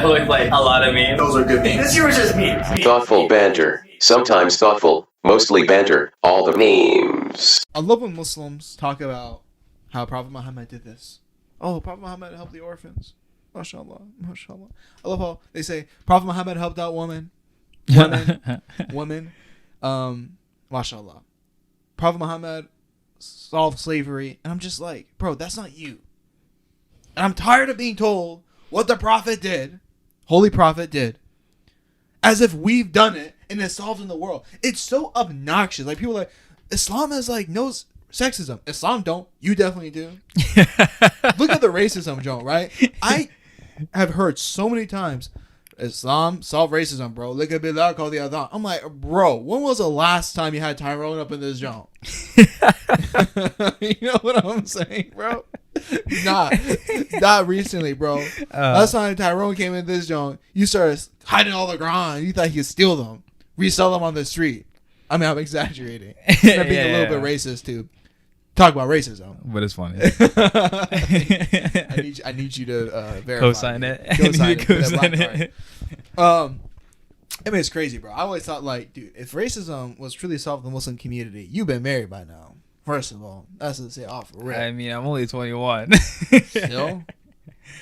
that look like a lot of memes. Those are good memes. This year was just memes. Thoughtful banter. Sometimes thoughtful, mostly banter. All the memes. I love when Muslims talk about how Prophet Muhammad did this. Oh, Prophet Muhammad helped the orphans. MashaAllah, MashaAllah. I love how they say Prophet Muhammad helped out women. Women. MashaAllah. Prophet Muhammad solved slavery. And I'm just like, bro, that's not you. And I'm tired of being told what the Prophet did, Holy Prophet did, as if we've done it and it's solved in the world. It's so obnoxious. Like, people are like, Islam has like no sexism. Islam don't. You definitely do. Look at the racism, Joe, right? I have heard so many times, Islam solve racism, bro. Look at Bilal call the Adhan. I'm like, bro, when was the last time you had Tyrone up in this joint? You know what I'm saying, bro? Not recently, bro. Last time Tyrone came in this joint, you started hiding all the Quran. You thought you could steal them, resell them on the street. I mean, I'm exaggerating. I'm being a little bit racist too. Talk about racism, but it's funny. I need you to verify. Co-sign it. Co-sign it. I mean, it's crazy, bro. I always thought, like, dude, if racism was truly solved in the Muslim community, you've been married by now. First of all, that's to say off the rip. I mean, I'm only 21.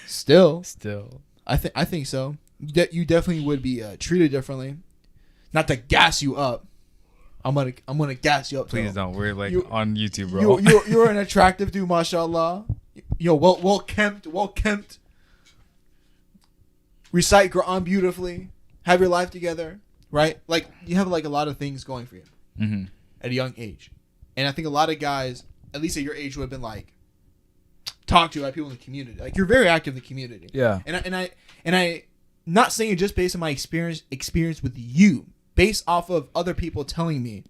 Still. I think so. You definitely would be treated differently. Not to gas you up. I'm gonna gas you up. Please don't. We're like on YouTube, bro. You're an attractive dude, mashallah. Yo, well kempt. Recite Quran beautifully. Have your life together, right? Like, you have like a lot of things going for you at a young age, and I think a lot of guys, at least at your age, would have been like talk to like people in the community. Like, you're very active in the community. Yeah. And I not saying it just based on my experience with you. Based off of other people telling me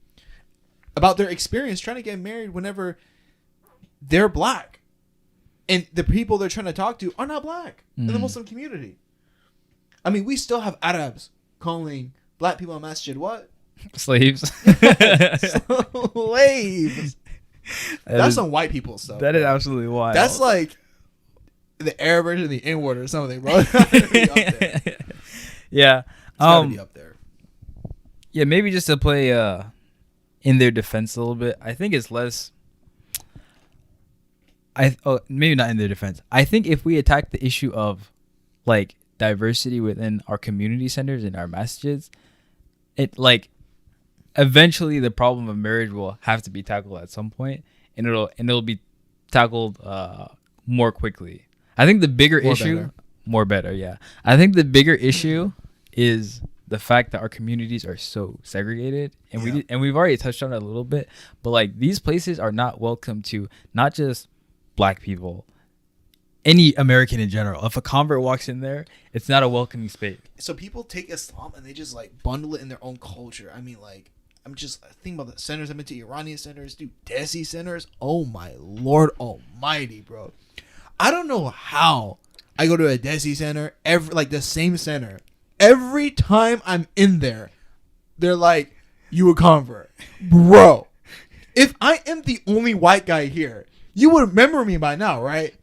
about their experience trying to get married whenever they're black. And the people they're trying to talk to are not black in the Muslim community. I mean, we still have Arabs calling black people in masjid what? Slaves. Slaves. That's some white people stuff. That is absolutely wild. That's like the Arab version of the N-word or something, bro. Yeah. It's gotta be up there. Yeah, maybe just to play in their defense a little bit. I think it's less. Maybe not in their defense. I think if we attack the issue of like diversity within our community centers and our masjids, it like eventually the problem of marriage will have to be tackled at some point, and it'll be tackled more quickly. I think the bigger issue, more better, yeah. I think the bigger issue is the fact that our communities are so segregated, and we've already touched on it a little bit, but like these places are not welcome to not just black people, any American in general. If a convert walks in there, it's not a welcoming space. So people take Islam and they just like bundle it in their own culture. I mean, like, I'm just thinking about the centers. I've been to Iranian centers, dude, Desi centers. Oh my Lord Almighty, bro! I don't know how I go to a Desi center the same center. Every time I'm in there, they're like, you a convert. Bro, if I am the only white guy here, you would remember me by now, right?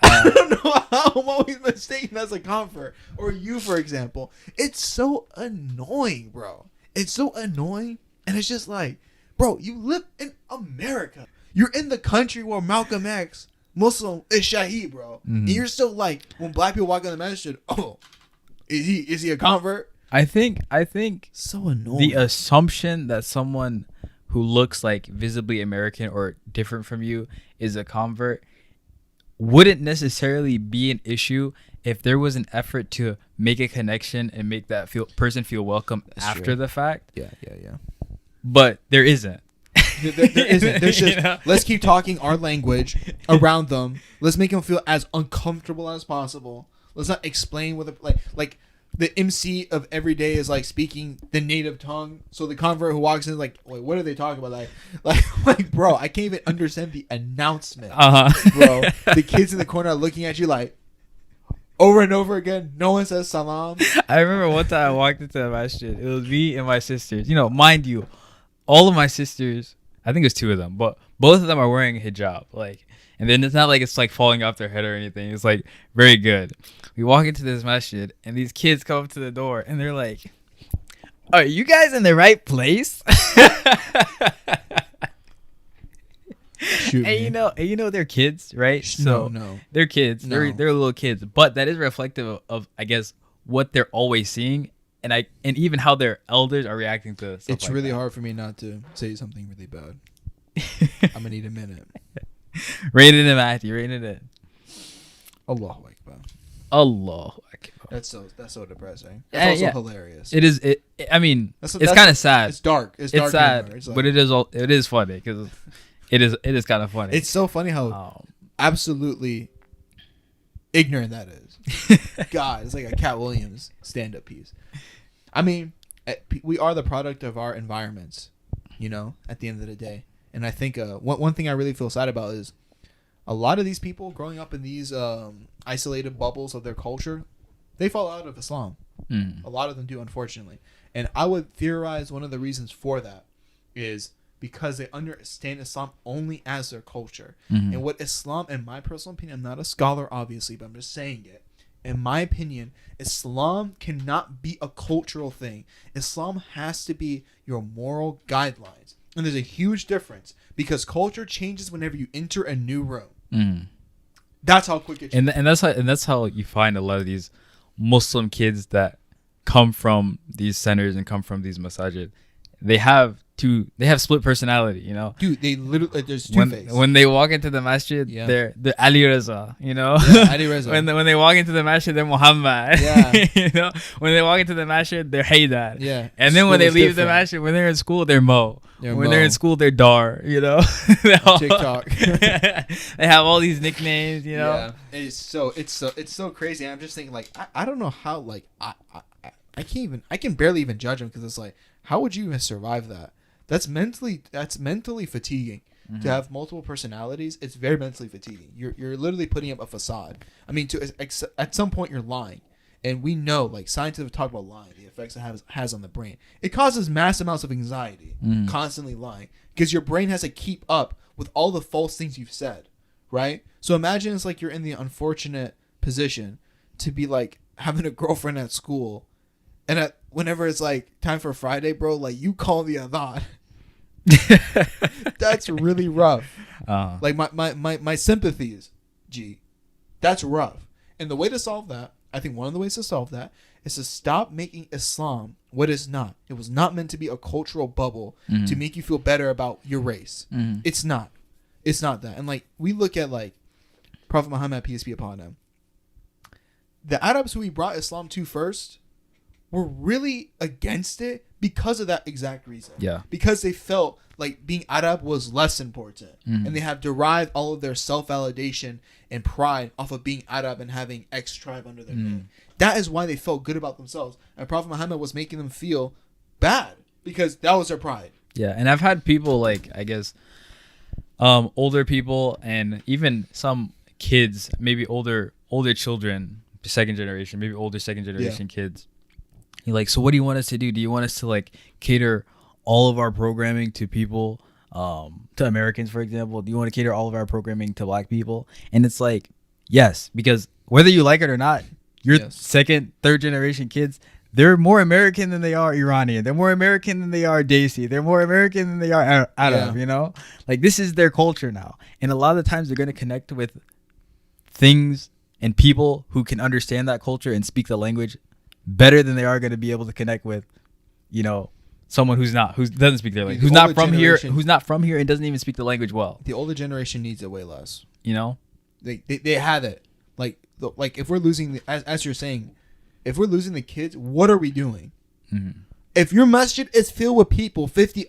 I don't know how I'm always mistaken as a convert. Or you, for example. It's so annoying, bro. It's so annoying. And it's just like, bro, you live in America. You're in the country where Malcolm X, Muslim, is Shaheed, bro. And you're still like, when black people walk in the masjid, oh, Is he a convert? I think so annoying. The assumption that someone who looks like visibly American or different from you is a convert wouldn't necessarily be an issue if there was an effort to make a connection and make that person feel welcome after the fact. Yeah. But there isn't. There isn't. There's just let's keep talking our language around them. Let's make them feel as uncomfortable as possible. Let's not explain what like the MC of every day is like speaking the native tongue. So the convert who walks in is like, wait, what are they talking about? Like, bro, I can't even understand the announcement. Bro, the kids in the corner are looking at you like over and over again. No one says salam. I remember one time I walked into a masjid. It was me and my sisters. You know, mind you, all of my sisters, I think it was two of them, but both of them are wearing a hijab. Like, And then it's not like it's like falling off their head or anything. It's like very good. We walk into this masjid and these kids come up to the door and they're like, "Are you guys in the right place?" Shoot me. And you know they're kids, right? No. They're kids. No. They're little kids, but that is reflective of I guess what they're always seeing, and even how their elders are reacting to stuff. It's like really that. hard for me not to say something really bad. I'm gonna need a minute. Rein it in, Matthew. Rein it in. Allahu Akbar. Allahu Akbar. That's so depressing. It's also Yeah. hilarious. It is. I mean, That's it's kind of sad. It's dark. It's It's dark sad, humor. It's like- but it is funny because it is kind of funny. It's so funny how Um, absolutely ignorant that is. God, it's like a Cat Williams stand-up piece. I mean, we are the product of our environments, you know, at the end of the day. And I think one thing I really feel sad about is a lot of these people growing up in these isolated bubbles of their culture, they fall out of Islam. A lot of them do, unfortunately. And I would theorize one of the reasons for that is because they understand Islam only as their culture. And what Islam, in my personal opinion, I'm not a scholar, obviously, but I'm just saying it. In my opinion, Islam cannot be a cultural thing. Islam has to be your moral guidelines. And there's a huge difference because culture changes whenever you enter a new room. That's how quick it changes. And that's how you find a lot of these Muslim kids that come from these centers and come from these masajid. They have split personality, you know. Dude, they literally there's two-face. When they walk into the masjid, Yeah. they're Ali Reza, you know. Yeah, Ali Reza. when they walk into the masjid, they're Muhammad. Yeah. You know. When they walk into the masjid, they're Haydar. Yeah. And then when School they is leave the different. masjid, when they're in school, they're Mo. They're when Mo. they're in school, they're Dar. You know. TikTok. They have all these nicknames, you know. Yeah. It's so crazy. I'm just thinking like I don't know how like I can barely even judge them because it's like how would you even survive that? That's mentally fatiguing to have multiple personalities. It's very mentally fatiguing. You're literally putting up a facade. I mean, at some point you're lying, and we know like scientists have talked about lying, the effects it has on the brain. It causes mass amounts of anxiety, constantly lying, because your brain has to keep up with all the false things you've said, right? So imagine it's like you're in the unfortunate position to be like having a girlfriend at school, and whenever it's like time for Friday, bro, like you call the adhan. That's really rough. Like my sympathies, G. That's rough. And the way to solve that, I think one of the ways to solve that is to stop making Islam what it's not. It was not meant to be a cultural bubble to make you feel better about your race. It's not. It's not that. And like we look at like Prophet Muhammad, peace be upon him. The Arabs who he brought Islam to first were really against it because of that exact reason. Yeah. Because they felt like being Arab was less important. And they have derived all of their self-validation and pride off of being Arab and having X tribe under their name. That is why they felt good about themselves. And Prophet Muhammad was making them feel bad because that was their pride. Yeah, and I've had people like, I guess, older people and even some kids, maybe older children, second generation, maybe older second generation kids. You're like, so what do you want us to do? Do you want us to like cater all of our programming to people, to Americans, for example? Do you want to cater all of our programming to black people? And it's like, yes, because whether you like it or not, your second, third generation kids, they're more American than they are Iranian. They're more American than they are Desi. They're more American than they are Arab, you know? Like, this is their culture now. And a lot of the times they're going to connect with things and people who can understand that culture and speak the language better than they are going to be able to connect with, you know, someone who doesn't speak their language, who's not from here and doesn't even speak the language well. The older generation needs it way less. You know? They have it. Like if we're losing, as you're saying, if we're losing the kids, what are we doing? If your masjid is filled with people, 50,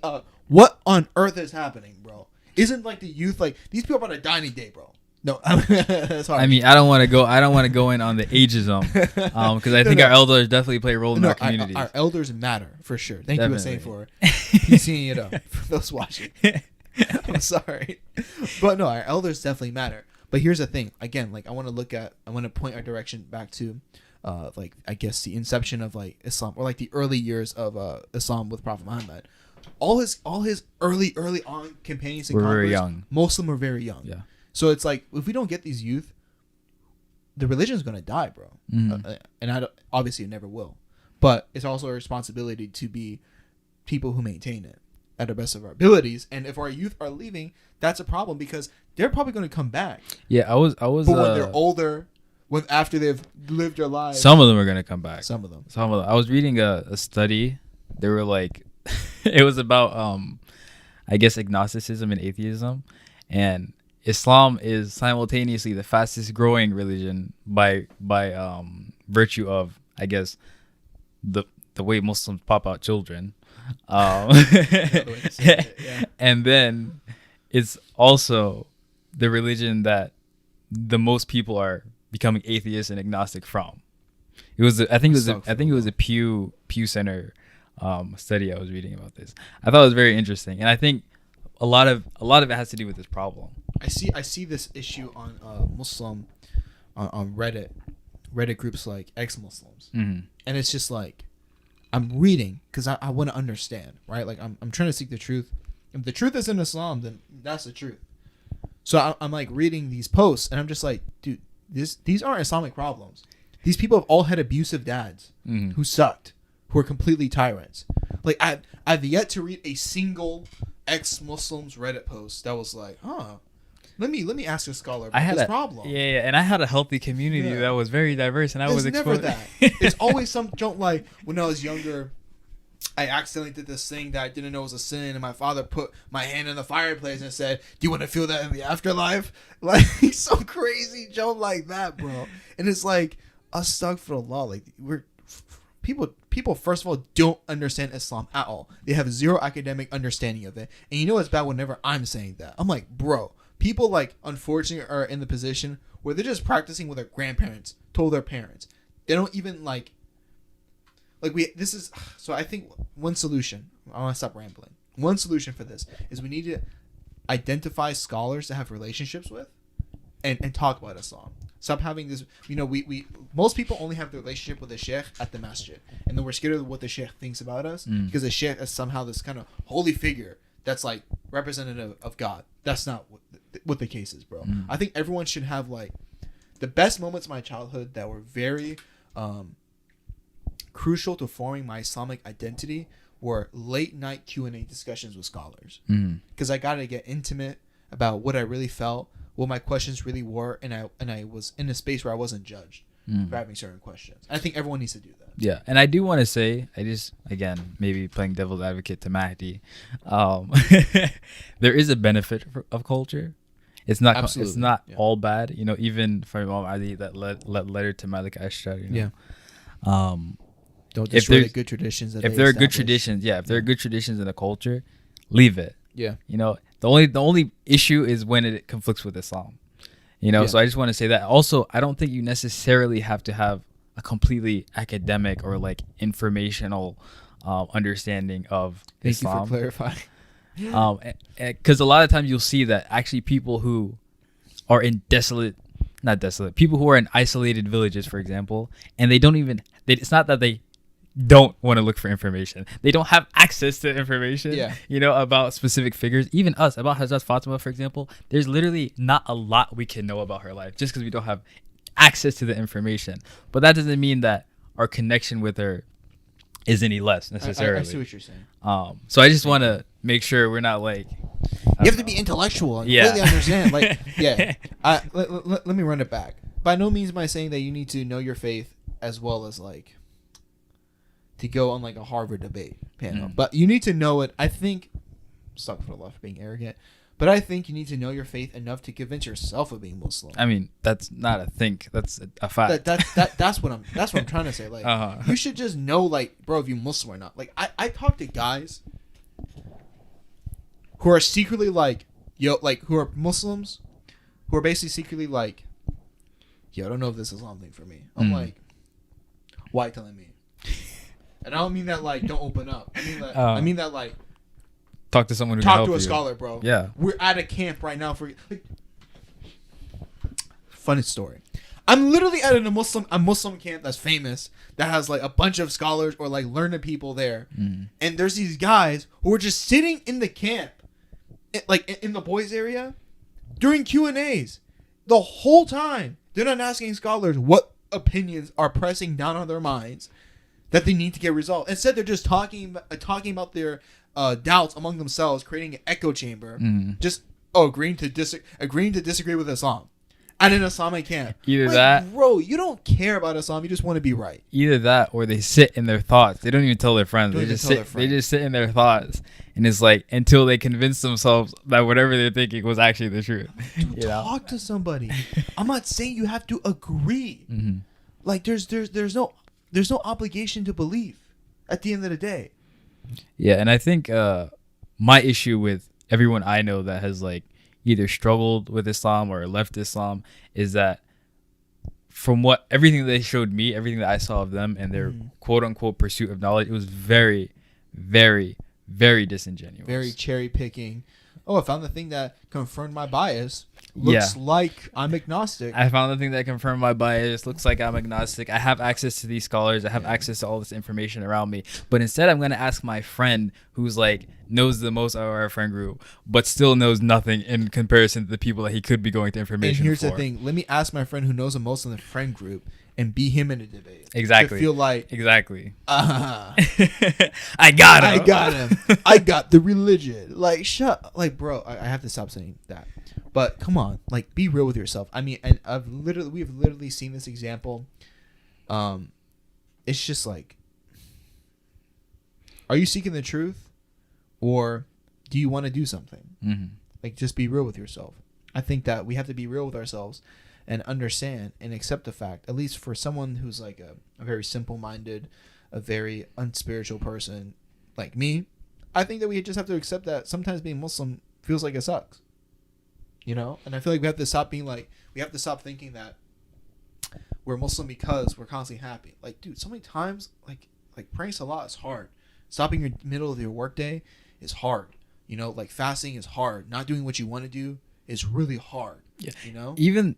what on earth is happening, bro? Isn't like the youth, like these people are about to die any day, bro. No, that's hard. I mean, I don't want to go in on the ageism, because I think our elders definitely play a role in our communities. Our elders matter for sure. Thank you, Hussein, for PCing it up for those watching. I'm sorry, but no, our elders definitely matter. But here's the thing. Again, like I want to point our direction back to, like I guess the inception of like Islam, or like the early years of Islam with Prophet Muhammad. All his early on companions and were converts, very young. most of them were very young. Yeah. So it's like if we don't get these youth, the religion is gonna die, bro. And obviously it never will. But it's also a responsibility to be people who maintain it at the best of our abilities. And if our youth are leaving, that's a problem because they're probably going to come back. Yeah, I was. But when they're older, after they've lived their lives, some of them are going to come back. Some of them. I was reading a study. They were like, it was about I guess agnosticism and atheism, and Islam is simultaneously the fastest growing religion by virtue of, I guess, the way Muslims pop out children. And then it's also the religion that the most people are becoming atheist and agnostic from. I think it was a Pew Center study I was reading about this. I thought it was very interesting, and I think a lot of it has to do with this problem. I see this issue on Muslim on Reddit groups like ex-Muslims, and it's just like I'm reading because I want to understand, right? Like I'm trying to seek the truth. If the truth is in Islam, then that's the truth. So I'm like reading these posts, and I'm just like, dude, these aren't Islamic problems. These people have all had abusive dads who sucked, who are completely tyrants. Like I've yet to read a single ex-Muslims Reddit post that was like, let me ask a scholar about this problem. Yeah, and I had a healthy community that was very diverse, and I was exposed. Never that. It's always some joke like when I was younger, I accidentally did this thing that I didn't know was a sin, and my father put my hand in the fireplace and said, "Do you want to feel that in the afterlife?" Like some crazy joke like that, bro. And it's like astaghfirullah. Like people first of all don't understand Islam at all. They have zero academic understanding of it, and you know it's bad whenever I'm saying that. I'm like, bro. People like unfortunately are in the position where they're just practicing what their grandparents told their parents. They don't even like this is so I think one solution, I want to stop rambling. One solution for this is we need to identify scholars to have relationships with and talk about Islam. Stop having this, we most people only have the relationship with the sheikh at the masjid, and then we're scared of what the sheikh thinks about us because the sheikh is somehow this kind of holy figure that's like representative of God. That's not what the case is, bro. I think everyone should have like the best moments of my childhood that were very crucial to forming my Islamic identity were late night Q&A discussions with scholars, because I got to get intimate about what I really felt, what my questions really were, and I was in a space where I wasn't judged for having certain questions. I think everyone needs to do that. Yeah, and I do want to say, again, maybe playing devil's advocate to Mahdi, there is a benefit of culture. It's not Absolutely. It's not all bad. Even for Imam Ali that led letter to Malik Ashtar. Don't destroy the good traditions. If there are good traditions, if there are good traditions in the culture, leave it. Yeah. The only issue is when it conflicts with Islam. So I just want to say that. Also, I don't think you necessarily have to have a completely academic or like informational understanding of Islam. Thank you for clarifying. Because a lot of times you'll see that actually people who are in people who are in isolated villages, for example, and it's not that they don't want to look for information. They don't have access to information, about specific figures. Even us, about Hazrat Fatima, for example, there's literally not a lot we can know about her life just because we don't have access to the information. But that doesn't mean that our connection with her is any less necessarily. I see what you're saying. So I just want to make sure we're not like... You have to be intellectual and completely understand. Let me run it back. By no means am I saying that you need to know your faith as well as like to go on like a Harvard debate panel. But you need to know it. I think, suck for the left being arrogant, but I think you need to know your faith enough to convince yourself of being Muslim. I mean, that's not a think. That's a fact. That's what I'm trying to say. Like, you should just know, like, bro, if you're Muslim or not. Like, I talk to guys who are secretly like, who are Muslims, who are basically secretly like, I don't know if this is Islam thing for me. I'm like, why telling me? And I don't mean that like don't open up. I mean that like talk to someone who talk can help to a you. Scholar, bro. Yeah, we're at a camp right now for like. Funny story. I'm literally at a Muslim camp that's famous that has like a bunch of scholars or like learned people there, and there's these guys who are just sitting in the camp, like in the boys area, during Q&As. The whole time, they're not asking scholars what opinions are pressing down on their minds that they need to get resolved. Instead, they're just talking about their doubts among themselves, creating an echo chamber. Just agreeing to disagree with Islam at an Islamic camp. Either that, bro, you don't care about Islam. You just want to be right. Either that, or they sit in their thoughts. They don't even tell their friends. They just sit in their thoughts, and it's like until they convince themselves that whatever they're thinking was actually the truth. Dude, talk to somebody. I'm not saying you have to agree. Like there's no obligation to believe at the end of the day. Yeah, and I think my issue with everyone I know that has like either struggled with Islam or left Islam is that from everything they showed me, everything that I saw of them and their quote unquote pursuit of knowledge, it was very, very, very disingenuous. Very cherry picking. Oh, I found the thing that confirmed my bias. Looks like I'm agnostic. I found the thing that confirmed my bias. Looks like I'm agnostic. I have access to these scholars. I have access to all this information around me. But instead, I'm going to ask my friend who's like knows the most out of our friend group, but still knows nothing in comparison to the people that he could be going to information And here's for. the thing. Let me ask my friend who knows the most in the friend group and be him in a debate. Exactly. To feel like... Exactly. I got him. I got the religion. Like, like, bro, I have to stop saying that. But come on, like, be real with yourself. I mean, and we've literally seen this example. It's just like, are you seeking the truth, or do you want to do something? Like, just be real with yourself. I think that we have to be real with ourselves and understand and accept the fact, at least for someone who's like a very simple-minded, a very unspiritual person like me, I think that we just have to accept that sometimes being Muslim feels like it sucks. You know, and I feel like we have to stop thinking that we're Muslim because we're constantly happy. Like, dude, so many times, like praying Salah is hard. Stopping your middle of your workday is hard. You know, like fasting is hard. Not doing what you want to do is really hard. Yeah. You know, even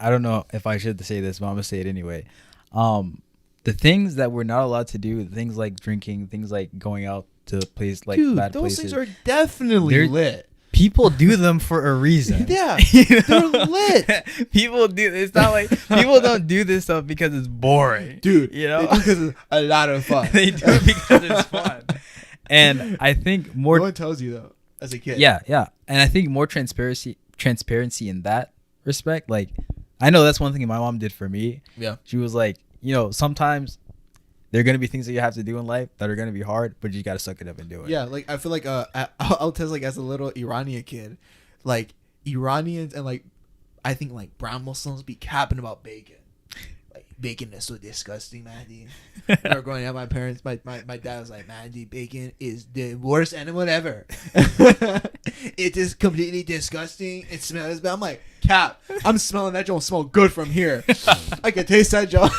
I don't know if I should say this, but I'm gonna say it anyway. The things that we're not allowed to do, things like drinking, things like going out to places like bad those places, things are definitely lit. People do them for a reason. Yeah, they're lit. People do. It's not like people don't do this stuff because it's boring, dude. You know, they do because it's a lot of fun. They do it because it's fun. And I think more. No one tells you though, as a kid. Yeah, and I think more transparency in that respect. Like, I know that's one thing my mom did for me. Yeah, she was like, you know, sometimes there are going to be things that you have to do in life that are going to be hard, but you got to suck it up and do it. Yeah, like I feel like I'll tell, like, as a little Iranian kid, like Iranians and like I think like brown Muslims be capping about bacon. Like, bacon is so disgusting, Mandy. Or growing up, my parents, my dad was like, Mandy, bacon is the worst animal ever. It is completely disgusting. It smells bad. I'm like, Cap, I'm smelling that joint smell good from here. I can taste that joint.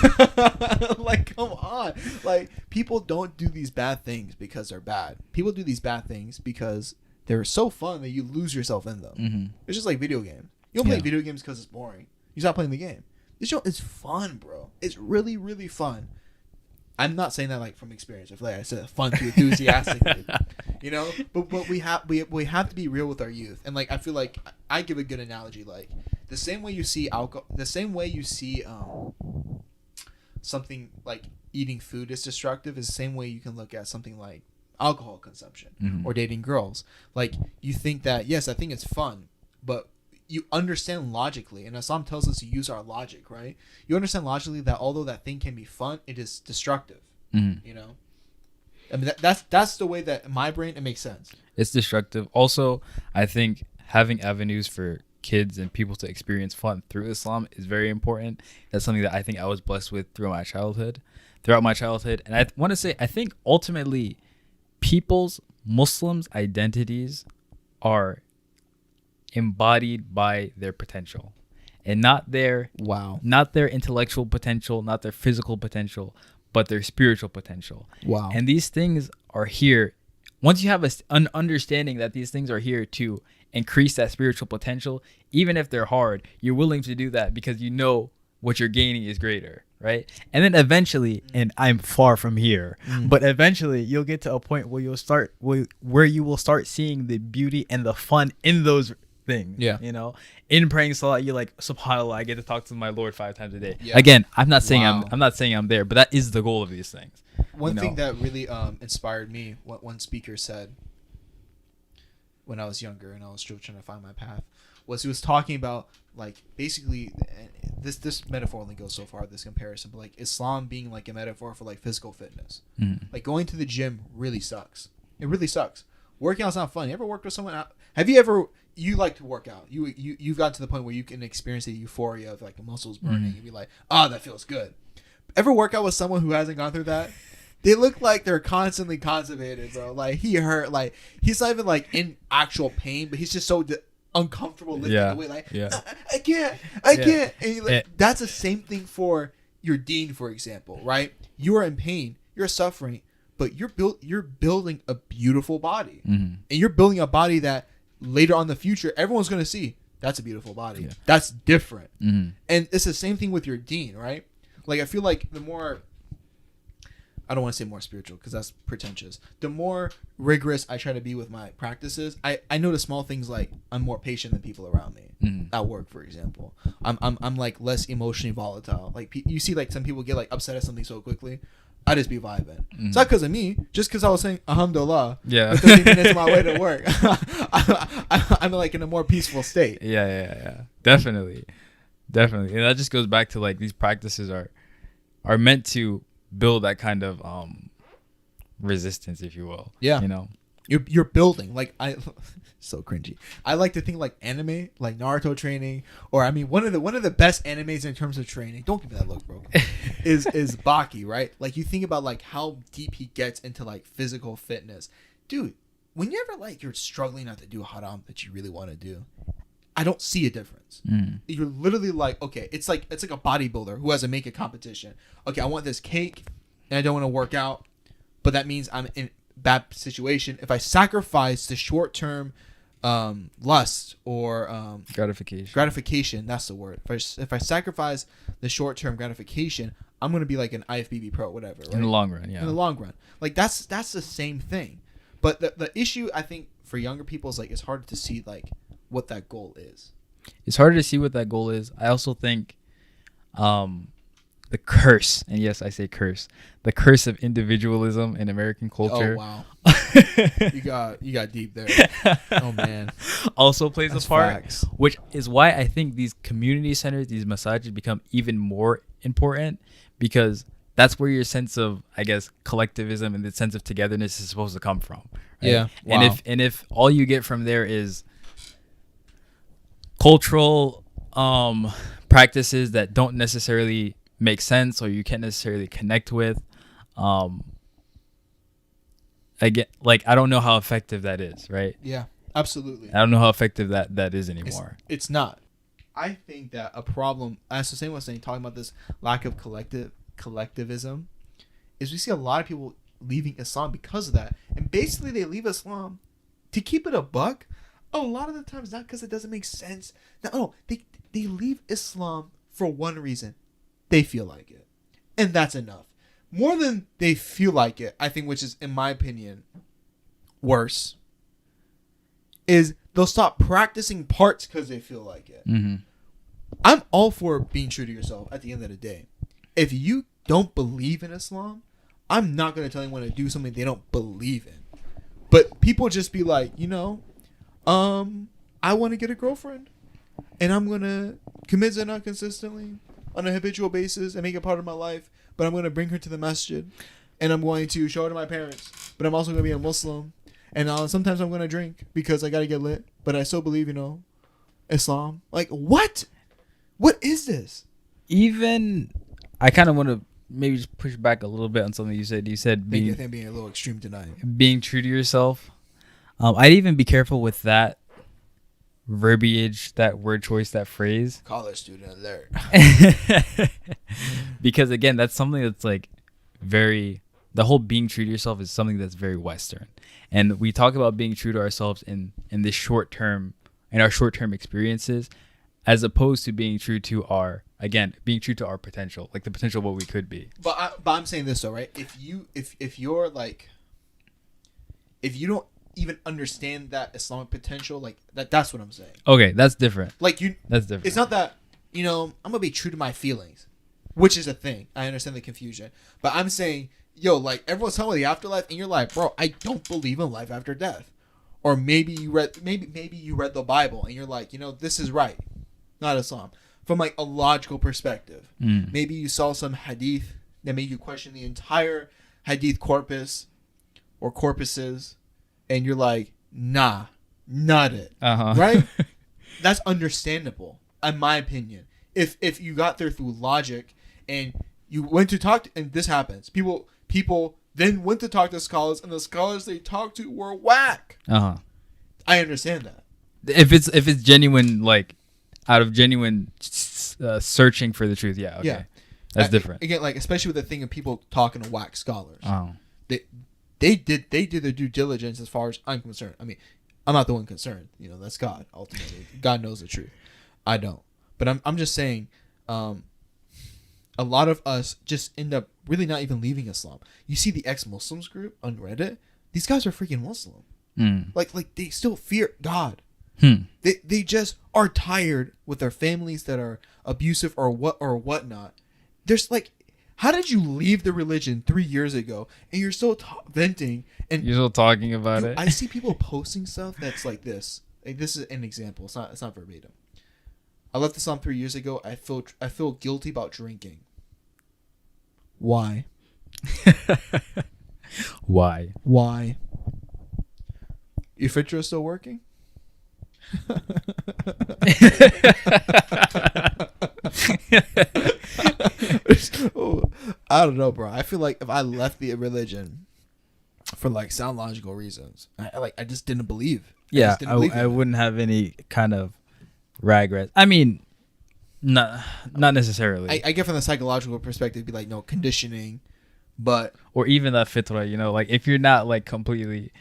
Like, come on. Like, people don't do these bad things because they're bad. People do these bad things because they're so fun that you lose yourself in them. It's just like video games. You don't play video games because it's boring. You stop playing the game. This show is fun, bro. It's really, really fun. I'm not saying that like from experience. I feel like I said fun to enthusiastically, you know. But we have to be real with our youth, and like I feel like I give a good analogy. Like the same way you see alcohol, the same way you see something like eating food is destructive, is the same way you can look at something like alcohol consumption or dating girls. Like, you think that, yes, I think it's fun, but you understand logically, and Islam tells us to use our logic, right? You understand logically that although that thing can be fun, it is destructive. You know, I mean that's the way that in my brain it makes sense. It's destructive. Also, I think having avenues for kids and people to experience fun through Islam is very important. That's something that I think I was blessed with throughout my childhood, and I want to say I think ultimately Muslims' identities are embodied by their potential, and not their intellectual potential, not their physical potential, but their spiritual potential. And these things are here once you have an understanding that these things are here to increase that spiritual potential. Even if they're hard, you're willing to do that because you know what you're gaining is greater, right? And then eventually, and I'm far from here, but eventually you'll get to a point where you will start seeing the beauty and the fun in those thing. Yeah. You know, in praying salat, you're like, subhanallah, I get to talk to my Lord 5 times a day. Yeah. Again, I'm not saying Wow. I'm not saying I'm there, but that is the goal of these things. One You thing know? that really inspired me, what one speaker said when I was younger and I was still trying to find my path, was he was talking about, like, basically, this metaphor only goes so far, this comparison, but like Islam being like a metaphor for like physical fitness. Like going to the gym really sucks. It really sucks. Working out's not fun. You ever worked with someone out? Have you ever, you like to work out, you've gotten to the point where you can experience the euphoria of like the muscles burning and be like, oh, that feels good. Ever work out with someone who hasn't gone through that? They look like they're constantly constipated, bro. Like he hurt, like he's not even like in actual pain, but he's just so uncomfortable lifting the weight. Like, I can't. And that's the same thing for your dean, for example, right? You are in pain, you're suffering, but you're building a beautiful body, and you're building a body that later on in the future everyone's gonna see. That's a beautiful body. Yeah. That's different, and it's the same thing with your dean, right? Like I feel like the more, I don't want to say more spiritual because that's pretentious. The more rigorous I try to be with my practices, I notice small things like I'm more patient than people around me. At work, for example, I'm like less emotionally volatile. Like you see, like some people get like upset at something so quickly. I just be vibing. It's not because of me, just because I was saying alhamdulillah. Yeah. 30 minutes of my way to work. I'm like in a more peaceful state. Yeah. Definitely. And that just goes back to like these practices are meant to build that kind of resistance, if you will. Yeah. You know, you're building, like, so cringy. I like to think like anime, like Naruto training, or I mean one of the best animes in terms of training. Don't give me that look, bro. is Baki, right? Like you think about like how deep he gets into like physical fitness, dude. When you ever like you're struggling not to do a haram that you really want to do, I don't see a difference. You're literally like, okay, it's like a bodybuilder who has to make a competition. Okay, I want this cake, and I don't want to work out, but that means I'm in bad situation. If I sacrifice the short term lust or gratification, that's the word. If I sacrifice the short term gratification, I'm gonna be like an IFBB pro, whatever. Right? in the long run, yeah. In the long run, like that's the same thing. But the issue I think for younger people is like it's hard to see like what that goal is. It's harder to see what that goal is. I also think the curse, and yes, I say curse, the curse of individualism in American culture. Oh wow. you got deep there. Oh man. Also plays a part, facts. Which is why I think these community centers, these massages become even more important, because that's where your sense of, I guess, collectivism and the sense of togetherness is supposed to come from. Right? Yeah. Wow. And if all you get from there is cultural practices that don't necessarily make sense or you can't necessarily connect with, I don't know how effective that is, right? Yeah, absolutely. I don't know how effective that is anymore. It's not. I think that a problem, as the same was saying, talking about this lack of collectivism, is we see a lot of people leaving Islam because of that. And basically they leave Islam to keep it a buck. A lot of the times not because it doesn't make sense. No, they leave Islam for one reason. They feel like it. And that's enough. More than they feel like it, I think, which is, in my opinion, worse, is they'll stop practicing parts because they feel like it. I'm all for being true to yourself at the end of the day. If you don't believe in Islam, I'm not going to tell anyone to do something they don't believe in. But people just be like, I want to get a girlfriend, and I'm going to commit zina consistently on a habitual basis and make it part of my life, but I'm going to bring her to the masjid, and I'm going to show her to my parents, but I'm also going to be a Muslim, and sometimes I'm going to drink because I got to get lit, but I still believe, Islam. Like, what? What is this? Even, I kind of want to maybe just push back a little bit on something you said. You said I think being a little extreme tonight. Being true to yourself. I'd even be careful with that verbiage, that word choice, that phrase. College student alert. Because again, that's something that's like the whole being true to yourself is something that's very Western. And we talk about being true to ourselves in this short term, in our short term experiences, as opposed to being true to our potential, like the potential of what we could be. But I'm saying this though, right? If you're like, if you don't even understand that Islamic potential. Like that's what I'm saying. Okay, that's different. Like That's different. it's not that, I'm gonna be true to my feelings, which is a thing. I understand the confusion, but I'm saying, like everyone's talking about the afterlife, and you're like, bro, I don't believe in life after death. Or maybe you read the Bible, and you're like, this is right, not Islam, from like a logical perspective. Maybe you saw some hadith that made you question the entire hadith corpus or corpuses, and you're like, nah, not it. Right? That's understandable, in my opinion. If you got there through logic and you went to talk to, and this happens, people then went to talk to scholars, and the scholars they talked to were whack. I understand that. If it's genuine, like out of genuine searching for the truth, okay. Yeah. That's different. Again, like especially with the thing of people talking to whack scholars. Oh. They did their due diligence as far as I'm concerned. I mean, I'm not the one concerned. That's God ultimately. God knows the truth. I don't. But I'm just saying, a lot of us just end up really not even leaving Islam. You see the ex-Muslims group on Reddit. These guys are freaking Muslim. Like they still fear God. They just are tired with their families that are abusive or whatnot. There's like, how did you leave the religion 3 years ago and you're still venting and you're still talking about it? I see people posting stuff that's like this. Like, this is an example. It's not verbatim. I left Islam 3 years ago. I feel guilty about drinking. Why? Why? Your fitra is still working? I don't know, bro. I feel like if I left the religion for like sound logical reasons, I just didn't believe. I wouldn't have any kind of regret. I mean, not necessarily. I get from the psychological perspective, be like, no, conditioning, but or even that fitra, like if you're not like completely,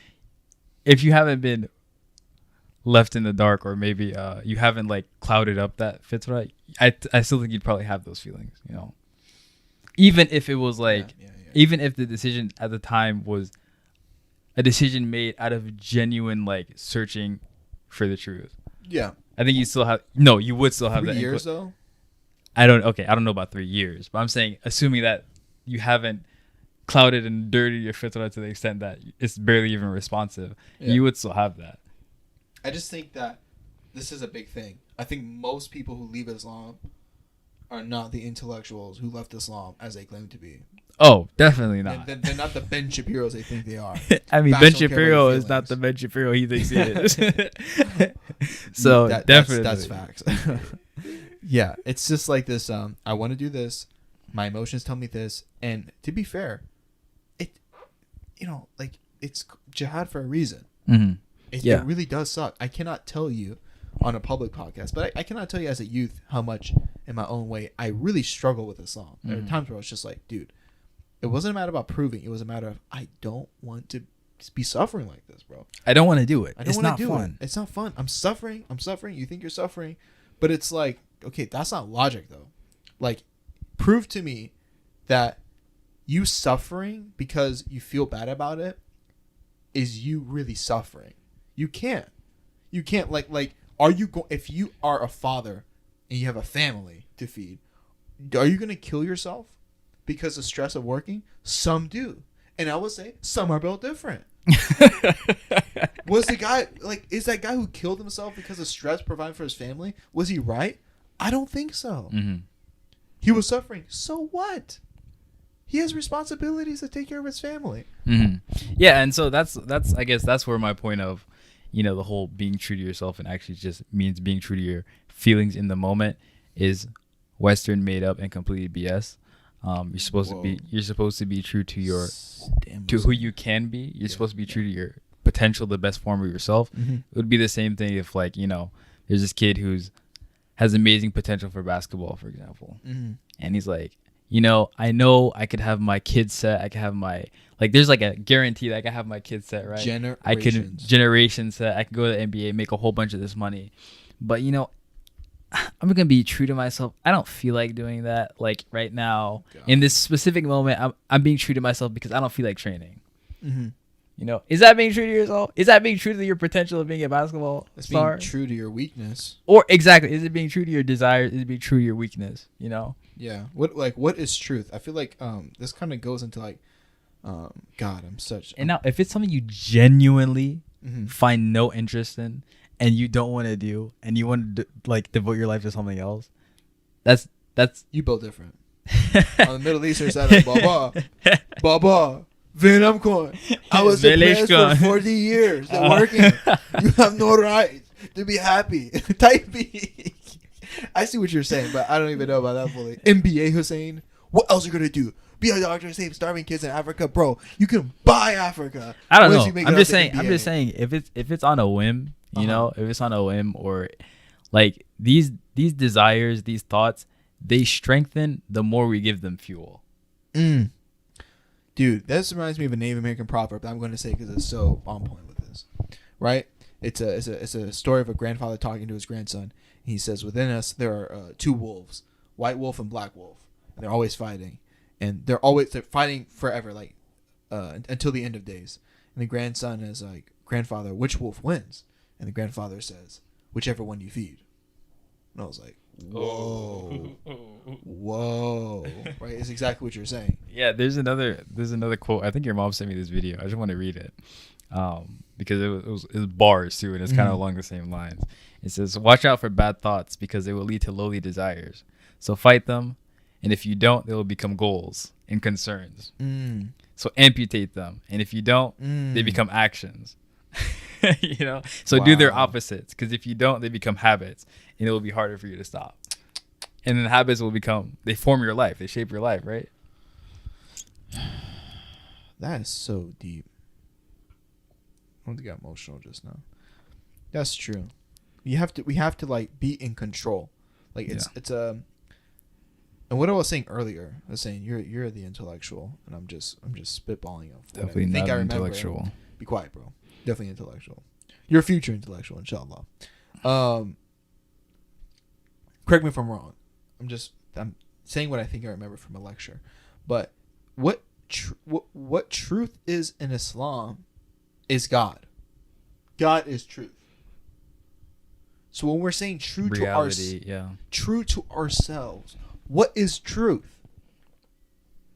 if you haven't been left in the dark, or maybe you haven't like clouded up that fitra, I still think you'd probably have those feelings, even if it was like, even if the decision at the time was a decision made out of genuine like searching for the truth. Yeah, I think you would still have 3 that years though. I don't know about 3 years, but I'm saying, assuming that you haven't clouded and dirtied your fitra to the extent that it's barely even responsive, you would still have that. I just think that this is a big thing. I think most people who leave Islam are not the intellectuals who left Islam as they claim to be. Oh, definitely not. They're not the Ben Shapiros they think they are. I mean, Facts Ben don't care about Shapiro your is not feelings. the Ben Shapiro he thinks he is. So definitely, that's facts. Yeah, it's just like this. I want to do this. My emotions tell me this, and to be fair, it's jihad for a reason. Mm-hmm. It really does suck. I cannot tell you on a public podcast, but I cannot tell you as a youth how much, in my own way, I really struggle with Islam. There are times where I was just like, dude, it wasn't a matter about proving. It was a matter of, I don't want to be suffering like this, bro. I don't want to do it. It's not fun. It's not fun. I'm suffering. You think you're suffering, but it's like, okay, that's not logic though. Like, prove to me that you suffering because you feel bad about it is you really suffering. You can't like are you if you are a father and you have a family to feed, are you going to kill yourself because of stress of working? Some do. And I would say some are built different. Was the guy is that guy who killed himself because of stress providing for his family, was he right? I don't think so. Mm-hmm. He was suffering. So what? He has responsibilities to take care of his family. Mm-hmm. Yeah, and so that's I guess that's where my point of, the whole being true to yourself and actually just means being true to your feelings in the moment is Western made up and completely BS. You're supposed to be true to who you can be. You're supposed to be true to your potential, the best form of yourself. Mm-hmm. It would be the same thing if there's this kid has amazing potential for basketball, for example, and he's like, I know I could have my kid set. I could have there's like a guarantee that I can have my kid set, right? Generation set. I can go to the NBA, make a whole bunch of this money. But, I'm going to be true to myself. I don't feel like doing that. Like right now, in this specific moment, I'm being true to myself because I don't feel like training. Mm-hmm. You know, is that being true to yourself? Is that being true to your potential of being a basketball It's star? being true to your weakness. Or exactly, is it being true to your desires? Is it being true to your weakness? You know? Yeah. What is truth? I feel like this kind of goes into like God, I'm such. And now, if it's something you genuinely Mhm. find no interest in, and you don't want to do, and you want to like devote your life to something else, that's You built different. On the Middle Eastern side of Baba, Vietnam coin. I was depressed for 40 years. They're working. You have no right to be happy. Type B. I see what you're saying, but I don't even know about that fully. NBA Hussein. What else are you gonna do? Be a doctor, save starving kids in Africa, bro. You can buy Africa. I don't once know. you make it I'm out just the saying. I'm NBA. just saying. If it's on a whim, you Uh-huh. know, if it's on a whim, or like these desires, these thoughts, they strengthen the more we give them fuel. Dude, this reminds me of a Native American proverb that I'm going to say because it's so on point with this. Right? It's a story of a grandfather talking to his grandson. He says, within us there are two wolves, white wolf and black wolf. And they're always fighting, and they're fighting forever, like until the end of days. And the grandson is like, grandfather, which wolf wins? And the grandfather says, whichever one you feed. And I was like, whoa, whoa, right? It's exactly what you're saying. Yeah, there's another quote. I think your mom sent me this video. I just want to read it, because it was bars too, and it's kind of along the same lines. It says, "Watch out for bad thoughts because they will lead to lowly desires. So fight them, and if you don't, they will become goals and concerns. So amputate them, and if you don't, they become actions." You know, so do their Wow. opposites, because if you don't, they become habits, and it will be harder for you to stop. And then habits will they form your life, they shape your life, right? That is so deep. I want to get emotional just now. That's true. We have to like be in control. Like it's and what I was saying earlier, I was saying you're the intellectual, and I'm just spitballing off. what Definitely I think not I remember. intellectual. Be quiet, bro. Definitely intellectual. You're a future intellectual, inshallah. Correct me if I'm wrong. I'm saying what I think I remember from a lecture, but what truth is in Islam is God. God is truth. So when we're saying true Reality, true to ourselves, what is truth?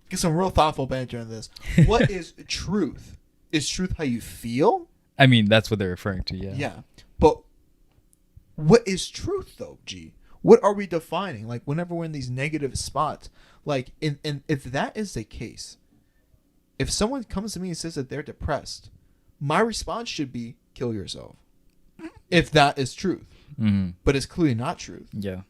Get some real thoughtful banter in this. What is truth? Is truth how you feel? I mean, that's what they're referring to, yeah. Yeah. But what is truth though, G? What are we defining? Like whenever we're in these negative spots, like and if that is the case, if someone comes to me and says that they're depressed, my response should be kill yourself. If that is truth. Mm-hmm. But it's clearly not truth. Yeah.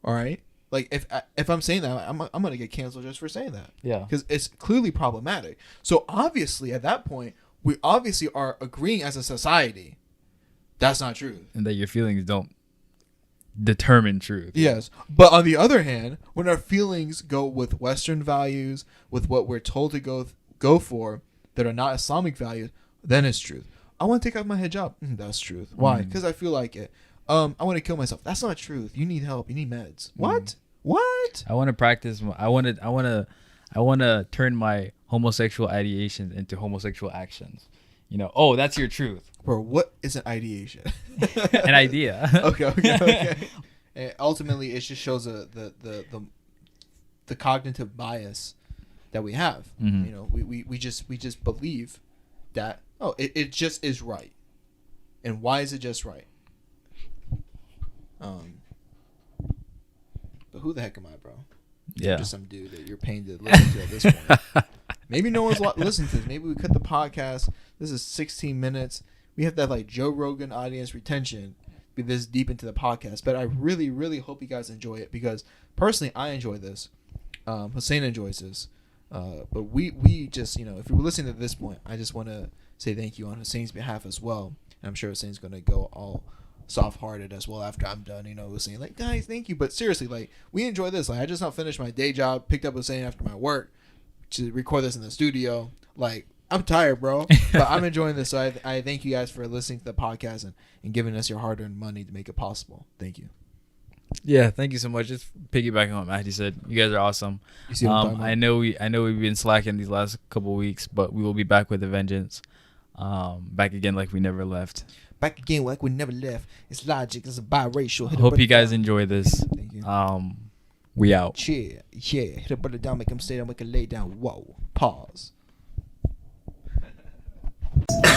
All right? Like if I'm saying that, I'm going to get canceled just for saying that. Yeah. Because it's clearly problematic. So obviously at that point, we obviously are agreeing as a society that's not truth. And that your feelings don't determine truth. Yes. But on the other hand, when our feelings go with Western values, with what we're told to go for that are not Islamic values, then it's truth. I want to take off my hijab. That's truth. Why? Because I feel like it. I want to kill myself. That's not truth. You need help. You need meds. What? What? I want to practice. I want to turn my homosexual ideations into homosexual actions. You know. Oh, that's your truth. Bro, what is an ideation? An idea. Okay. And ultimately, it just shows the cognitive bias that we have. Mm-hmm. You know, we just believe that it just is right. And why is it just right? But who the heck am I, bro? Yeah. I'm just some dude that you're paying to listen to at this point. Maybe no one's listening to this. Maybe we cut the podcast. This is 16 minutes. We have that like Joe Rogan audience retention. Be this deep into the podcast, but I really, really hope you guys enjoy it because personally, I enjoy this. Hussein enjoys this, but we just if you're listening to this point, I just want to say thank you on Hussein's behalf as well. And I'm sure Hussein's gonna go all soft-hearted as well after I'm done. Hussein like guys, thank you, but seriously, like we enjoy this. Like I just not finished my day job, picked up Hussein after my work to record this in the studio. Like I'm tired, bro, but I'm enjoying this. So I thank you guys for listening to the podcast and giving us your hard-earned money to make it possible. Thank you. Yeah, thank you so much. Just piggybacking on what Matthew said, you guys are awesome. You see what I'm talking about? I know we've been slacking these last couple weeks, but we will be back with a vengeance. Back again like we never left. Back again like we never left. It's logic. It's a biracial. Hit a Hope brother you guys down. enjoy this. Thank you. We out. Yeah. Hit a brother down, make him stay down, make him lay down. Whoa. Pause.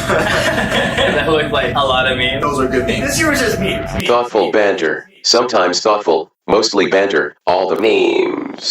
That looked like a lot of memes. Those are good memes. This year was just memes. Thoughtful banter. Sometimes thoughtful, mostly banter. All the memes.